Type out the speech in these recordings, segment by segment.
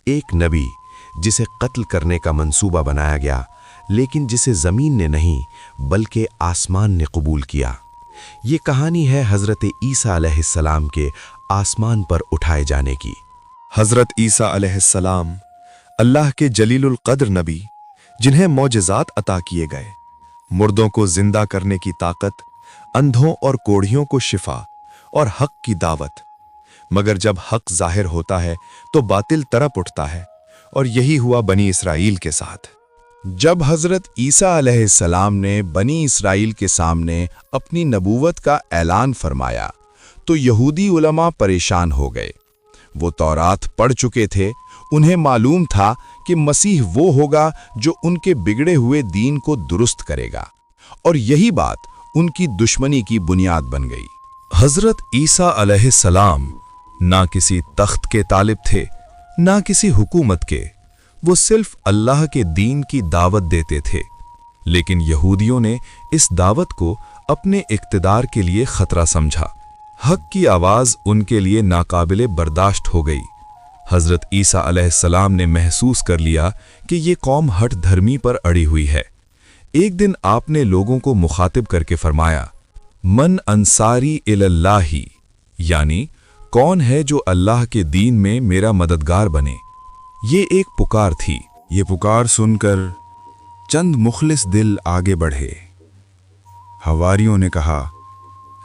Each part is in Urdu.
ایک نبی جسے قتل کرنے کا منصوبہ بنایا گیا، لیکن جسے زمین نے نہیں بلکہ آسمان نے قبول کیا۔ یہ کہانی ہے حضرت عیسیٰ علیہ السلام کے آسمان پر اٹھائے جانے کی۔ حضرت عیسیٰ علیہ السلام اللہ کے جلیل القدر نبی، جنہیں معجزات عطا کیے گئے، مردوں کو زندہ کرنے کی طاقت، اندھوں اور کوڑھیوں کو شفا اور حق کی دعوت۔ مگر جب حق ظاہر ہوتا ہے تو باطل تڑپ اٹھتا ہے، اور یہی ہوا بنی اسرائیل کے ساتھ۔ جب حضرت عیسیٰ علیہ السلام نے بنی اسرائیل کے سامنے اپنی نبوت کا اعلان فرمایا تو یہودی علماء پریشان ہو گئے۔ وہ تورات پڑھ چکے تھے، انہیں معلوم تھا کہ مسیح وہ ہوگا جو ان کے بگڑے ہوئے دین کو درست کرے گا، اور یہی بات ان کی دشمنی کی بنیاد بن گئی۔ حضرت عیسیٰ علیہ السلام نہ کسی تخت کے طالب تھے، نہ کسی حکومت کے، وہ صرف اللہ کے دین کی دعوت دیتے تھے۔ لیکن یہودیوں نے اس دعوت کو اپنے اقتدار کے لیے خطرہ سمجھا۔ حق کی آواز ان کے لیے ناقابل برداشت ہو گئی۔ حضرت عیسیٰ علیہ السلام نے محسوس کر لیا کہ یہ قوم ہٹ دھرمی پر اڑی ہوئی ہے۔ ایک دن آپ نے لوگوں کو مخاطب کر کے فرمایا، من انصاری الی اللہ، یعنی کون ہے جو اللہ کے دین میں میرا مددگار بنے۔ یہ ایک پکار تھی۔ یہ پکار سن کر چند مخلص دل آگے بڑھے۔ حواریوں نے کہا،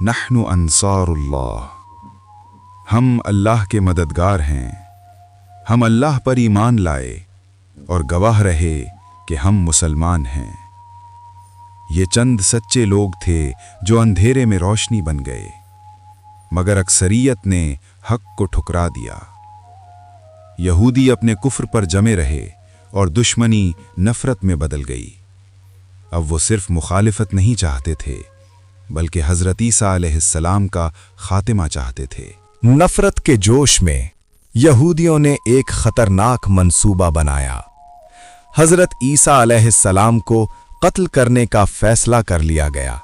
نحن انصار اللہ، ہم اللہ کے مددگار ہیں، ہم اللہ پر ایمان لائے اور گواہ رہے کہ ہم مسلمان ہیں۔ یہ چند سچے لوگ تھے جو اندھیرے میں روشنی بن گئے، مگر اکثریت نے حق کو ٹھکرا دیا۔ یہودی اپنے کفر پر جمے رہے اور دشمنی نفرت میں بدل گئی۔ اب وہ صرف مخالفت نہیں چاہتے تھے، بلکہ حضرت عیسیٰ علیہ السلام کا خاتمہ چاہتے تھے۔ نفرت کے جوش میں یہودیوں نے ایک خطرناک منصوبہ بنایا۔ حضرت عیسیٰ علیہ السلام کو قتل کرنے کا فیصلہ کر لیا گیا۔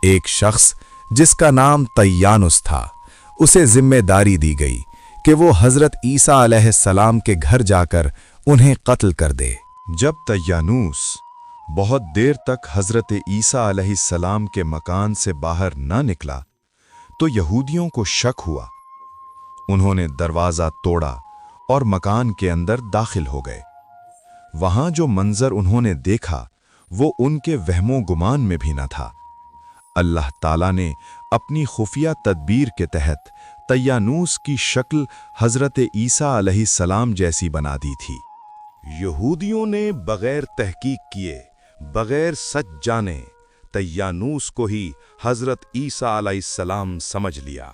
ایک شخص جس کا نام طیانوس تھا، اسے ذمہ داری دی گئی کہ وہ حضرت عیسیٰ علیہ السلام کے گھر جا کر انہیں قتل کر دے۔ جب طیانوس بہت دیر تک حضرت عیسیٰ علیہ السلام کے مکان سے باہر نہ نکلا تو یہودیوں کو شک ہوا۔ انہوں نے دروازہ توڑا اور مکان کے اندر داخل ہو گئے۔ وہاں جو منظر انہوں نے دیکھا وہ ان کے وہم و گمان میں بھی نہ تھا۔ اللہ تعالیٰ نے اپنی خفیہ تدبیر کے تحت طیانوس کی شکل حضرت عیسیٰ علیہ السلام جیسی بنا دی تھی۔ یہودیوں نے بغیر تحقیق کیے، بغیر سچ جانے، طیانوس کو ہی حضرت عیسیٰ علیہ السلام سمجھ لیا۔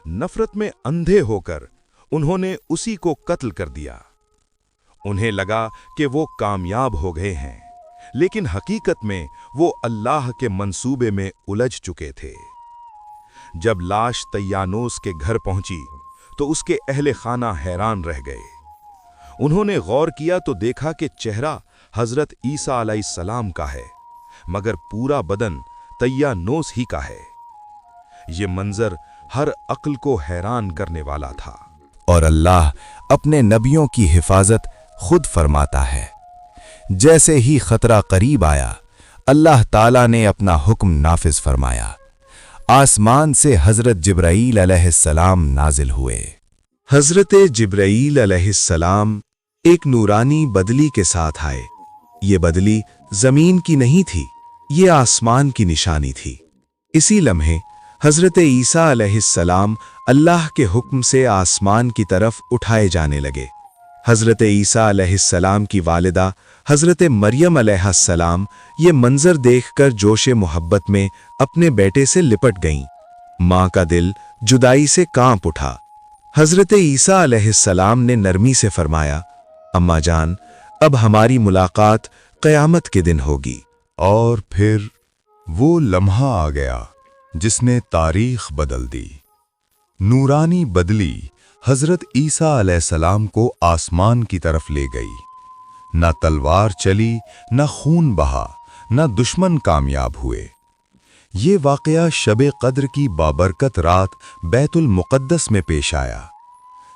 نفرت میں اندھے ہو کر انہوں نے اسی کو قتل کر دیا۔ انہیں لگا کہ وہ کامیاب ہو گئے ہیں، لیکن حقیقت میں وہ اللہ کے منصوبے میں الجھ چکے تھے۔ جب لاش طیانوس کے گھر پہنچی تو اس کے اہل خانہ حیران رہ گئے۔ انہوں نے غور کیا تو دیکھا کہ چہرہ حضرت عیسیٰ علیہ السلام کا ہے، مگر پورا بدن طیانوس ہی کا ہے۔ یہ منظر ہر عقل کو حیران کرنے والا تھا۔ اور اللہ اپنے نبیوں کی حفاظت خود فرماتا ہے۔ جیسے ہی خطرہ قریب آیا، اللہ تعالیٰ نے اپنا حکم نافذ فرمایا۔ آسمان سے حضرت جبرائیل علیہ السلام نازل ہوئے۔ حضرت جبرائیل علیہ السلام ایک نورانی بدلی کے ساتھ آئے۔ یہ بدلی زمین کی نہیں تھی، یہ آسمان کی نشانی تھی۔ اسی لمحے حضرت عیسیٰ علیہ السلام اللہ کے حکم سے آسمان کی طرف اٹھائے جانے لگے۔ حضرت عیسیٰ علیہ السلام کی والدہ حضرت مریم علیہ السلام یہ منظر دیکھ کر جوش محبت میں اپنے بیٹے سے لپٹ گئیں۔ ماں کا دل جدائی سے کانپ اٹھا۔ حضرت عیسیٰ علیہ السلام نے نرمی سے فرمایا، اماں جان، اب ہماری ملاقات قیامت کے دن ہوگی۔ اور پھر وہ لمحہ آ گیا جس نے تاریخ بدل دی۔ نورانی بدلی حضرت عیسیٰ علیہ السلام کو آسمان کی طرف لے گئی۔ نہ تلوار چلی، نہ خون بہا، نہ دشمن کامیاب ہوئے۔ یہ واقعہ شب قدر کی بابرکت رات بیت المقدس میں پیش آیا۔